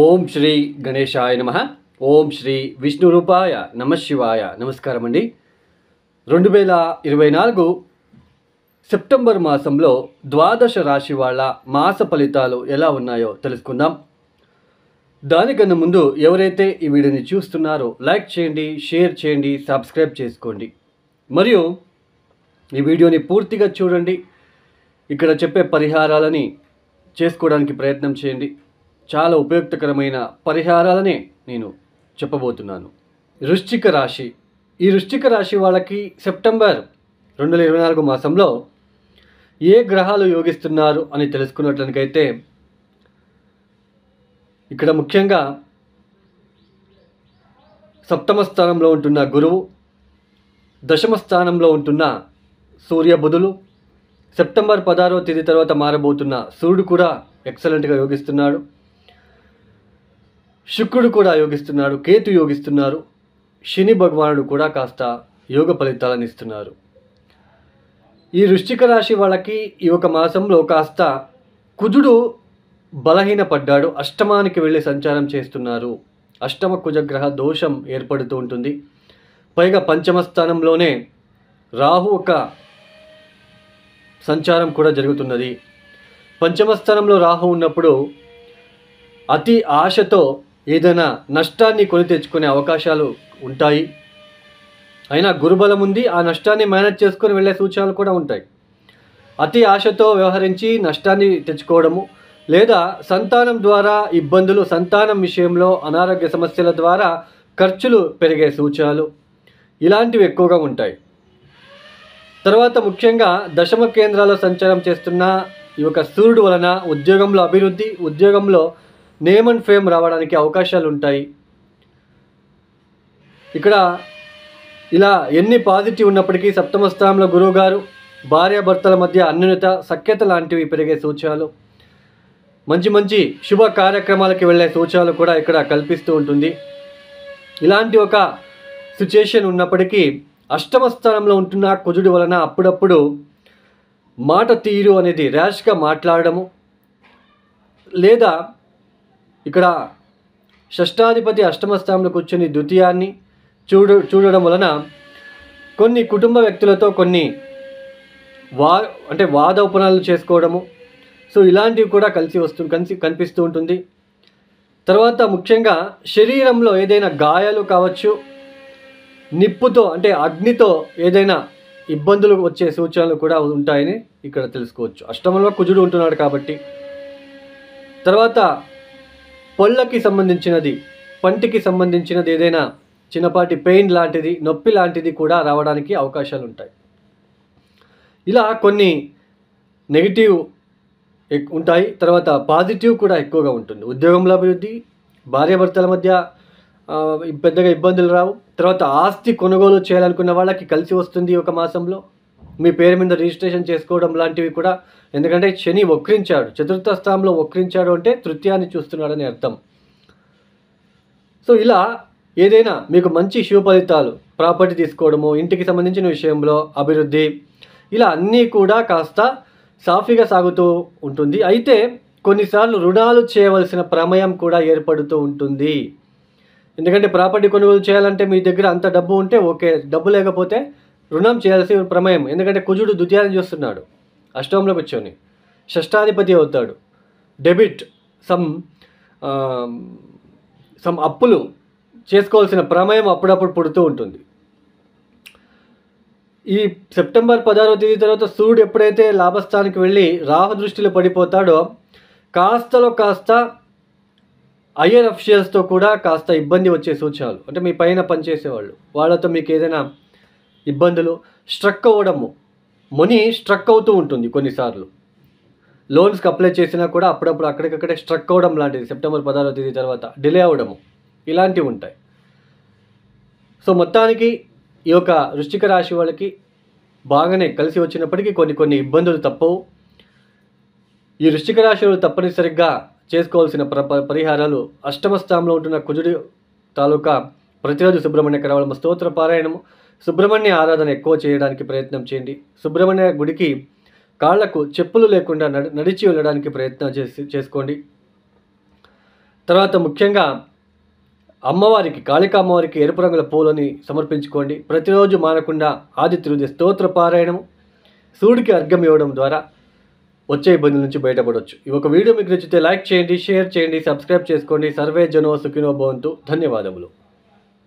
ఓం శ్రీ గణేశాయ నమః. ఓం శ్రీ విష్ణురూపాయ నమశివాయ. నమస్కారం అండి. 2024 సెప్టెంబర్ మాసంలో ద్వాదశ రాశి వాళ్ళ మాస ఫలితాలు ఎలా ఉన్నాయో తెలుసుకుందాం. దానికన్నా ముందు ఎవరైతే ఈ వీడియోని చూస్తున్నారో లైక్ చేయండి, షేర్ చేయండి, సబ్స్క్రైబ్ చేసుకోండి. మరియు ఈ వీడియోని పూర్తిగా చూడండి. ఇక్కడ చెప్పే పరిహారాలని చేసుకోవడానికి ప్రయత్నం చేయండి. చాలా ఉపయుక్తకరమైన పరిహారాలనే నేను చెప్పబోతున్నాను. వృశ్చిక రాశి. ఈ వృశ్చిక రాశి వాళ్ళకి సెప్టెంబర్ 2024 మాసంలో ఏ గ్రహాలు యోగిస్తున్నారు అని తెలుసుకున్నట్లయితే ఇక్కడ ముఖ్యంగా సప్తమ స్థానంలో ఉంటున్న గురువు, దశమ స్థానంలో ఉంటున్న సూర్య బుధులు, సెప్టెంబర్ 16వ తేదీ తర్వాత మారబోతున్న సూర్యుడు కూడా ఎక్సలెంట్గా యోగిస్తున్నాడు. శుక్రుడు కూడా యోగిస్తున్నాడు, కేతు యోగిస్తున్నారు, శని భగవానుడు కూడా కాస్త యోగ ఫలితాలను ఇస్తున్నారు. ఈ వృశ్చిక రాశి వాళ్ళకి ఈ ఒక మాసంలో కాస్త కుజుడు బలహీనపడ్డాడు, అష్టమానికి వెళ్ళి సంచారం చేస్తున్నారు. అష్టమ కుజగ్రహ దోషం ఏర్పడుతూ ఉంటుంది. పైగా పంచమ స్థానంలోనే రాహు ఒక సంచారం కూడా జరుగుతున్నది. పంచమ స్థానంలో రాహు ఉన్నప్పుడు అతి ఆశతో ఏదైనా నష్టాన్ని కొని తెచ్చుకునే అవకాశాలు ఉంటాయి. అయినా గురుబలం ఉంది, ఆ నష్టాన్ని మేనేజ్ చేసుకొని వెళ్ళే సూచనలు కూడా ఉంటాయి. అతి ఆశతో వ్యవహరించి నష్టాన్ని తెచ్చుకోవడము, లేదా సంతానం ద్వారా ఇబ్బందులు, సంతానం విషయంలో అనారోగ్య సమస్యల ద్వారా ఖర్చులు పెరిగే సూచనలు ఇలాంటివి ఎక్కువగా ఉంటాయి. తర్వాత ముఖ్యంగా దశమ కేంద్రాల్లో సంచారం చేస్తున్న ఈ యొక్క సూర్యుడు వలన ఉద్యోగంలో అభివృద్ధి, ఉద్యోగంలో నేమ్ అండ్ ఫేమ్ రావడానికి అవకాశాలు ఉంటాయి. ఇక్కడ ఇలా ఎన్ని పాజిటివ్ ఉన్నప్పటికీ సప్తమ స్థానంలో గురువు గారు, భార్యాభర్తల మధ్య అన్యోన్యత, సఖ్యత లాంటివి పెరిగే సూచనలు, మంచి మంచి శుభ కార్యక్రమాలకి వెళ్ళే సూచనలు కూడా ఇక్కడ కల్పిస్తూ ఉంటుంది. ఇలాంటి ఒక సిచ్యుయేషన్ ఉన్నప్పటికీ అష్టమ స్థానంలో ఉంటున్న కుజుడి వలన అప్పుడప్పుడు మాట తీరు అనేది ర్యాష్గా మాట్లాడడము, లేదా ఇక్కడ షష్టాధిపతి అష్టమ స్థానంలో కూర్చొని ద్వితీయాన్ని చూడడం వలన కొన్ని కుటుంబ వ్యక్తులతో కొన్ని వాదోపనాలు చేసుకోవడము, సో ఇలాంటివి కూడా కనిపిస్తూ ఉంటుంది. తర్వాత ముఖ్యంగా శరీరంలో ఏదైనా గాయాలు కావచ్చు, నిప్పుతో అంటే అగ్నితో ఏదైనా ఇబ్బందులు వచ్చే సూచనలు కూడా ఉంటాయని ఇక్కడ తెలుసుకోవచ్చు. అష్టమంలో కుజుడు ఉంటున్నాడు కాబట్టి. తర్వాత పళ్ళకి సంబంధించినది, పంటికి సంబంధించినది ఏదైనా చిన్నపాటి పెయిన్ లాంటిది, నొప్పి లాంటిది కూడా రావడానికి అవకాశాలు ఉంటాయి. ఇలా కొన్ని నెగిటివ్ ఉంటాయి. తర్వాత పాజిటివ్ కూడా ఎక్కువగా ఉంటుంది. ఉద్యోగంలో అభివృద్ధి, భార్యాభర్తల మధ్య పెద్దగా ఇబ్బందులు రావు. తర్వాత ఆస్తి కొనుగోలు చేయాలనుకున్న వాళ్ళకి కలిసి వస్తుంది ఒక మాసంలో. మీ పేరు మీద రిజిస్ట్రేషన్ చేసుకోవడం లాంటివి కూడా, ఎందుకంటే శని వక్రించాడు, చతుర్థ స్థానంలో వక్రించాడు అంటే తృతీయాన్ని చూస్తున్నాడని అర్థం. సో ఇలా ఏదైనా మీకు మంచి శుభ ఫలితాలు, ప్రాపర్టీ తీసుకోవడము, ఇంటికి సంబంధించిన విషయంలో అభివృద్ధి, ఇలా అన్నీ కూడా కాస్త సాఫీగా సాగుతూ ఉంటుంది. అయితే కొన్నిసార్లు రుణాలు చేయవలసిన ప్రమేయం కూడా ఏర్పడుతూ ఉంటుంది. ఎందుకంటే ప్రాపర్టీ కొనుగోలు చేయాలంటే మీ దగ్గర అంత డబ్బు ఉంటే ఓకే, డబ్బు లేకపోతే రుణం చేయాల్సిన ప్రమేయం. ఎందుకంటే కుజుడు ద్వితీయాన్ని చూస్తున్నాడు, అష్టమంలో కూర్చొని షష్టాధిపతి అవుతాడు. డెబిట్ సమ్ అప్పులు చేసుకోవాల్సిన ప్రమేయం అప్పుడప్పుడు పుడుతూ ఉంటుంది. ఈ సెప్టెంబర్ 16వ తేదీ తర్వాత సూర్యుడు ఎప్పుడైతే లాభస్థానానికి వెళ్ళి రాహు దృష్టిలో పడిపోతాడో కాస్తలో కాస్త హయ్యర్ అఫీషియల్స్తో కూడా కాస్త ఇబ్బంది వచ్చే సూచనలు, అంటే మీ పైన పనిచేసేవాళ్ళు, వాళ్ళతో మీకు ఏదైనా ఇబ్బందులు, స్ట్రక్ అవ్వడము, మనీ స్ట్రక్ అవుతూ ఉంటుంది. కొన్నిసార్లు లోన్స్కి అప్లై చేసినా కూడా అప్పుడప్పుడు అక్కడికక్కడే స్ట్రక్ అవ్వడం లాంటిది, సెప్టెంబర్ 16వ తేదీ తర్వాత డిలే అవ్వడము, ఇలాంటివి ఉంటాయి. సో మొత్తానికి ఈ యొక్క వృశ్చిక రాశి వాళ్ళకి బాగానే కలిసి వచ్చినప్పటికీ కొన్ని ఇబ్బందులు తప్పవు. ఈ వృశ్చిక రాశి వాళ్ళు తప్పనిసరిగా చేసుకోవాల్సిన పరిహారాలు, అష్టమ స్థానంలో ఉంటున్న కుజుడి తాలూకా ప్రతిరోజు సుబ్రహ్మణ్య కరవళమ స్తోత్ర పారాయణము, సుబ్రహ్మణ్య ఆరాధన ఎక్కువ చేయడానికి ప్రయత్నం చేయండి. సుబ్రహ్మణ్య గుడికి కాళ్లకు చెప్పులు లేకుండా నడిచి వెళ్ళడానికి ప్రయత్నం చేసుకోండి. తర్వాత ముఖ్యంగా అమ్మవారికి, కాళికా అమ్మవారికి ఎరుపు రంగుల పూలని సమర్పించుకోండి. ప్రతిరోజు మానకుండా ఆదిత్యుడి స్తోత్ర పారాయణం, సూర్యుడికి అర్ఘ్యం ఇవ్వడం ద్వారా వచ్చే ఇబ్బందుల నుంచి బయటపడవచ్చు. ఈ ఒక వీడియో మీకు నచ్చితే లైక్ చేయండి, షేర్ చేయండి, సబ్స్క్రైబ్ చేసుకోండి. సర్వే జనో సుఖినో భవంతు. ధన్యవాదములు.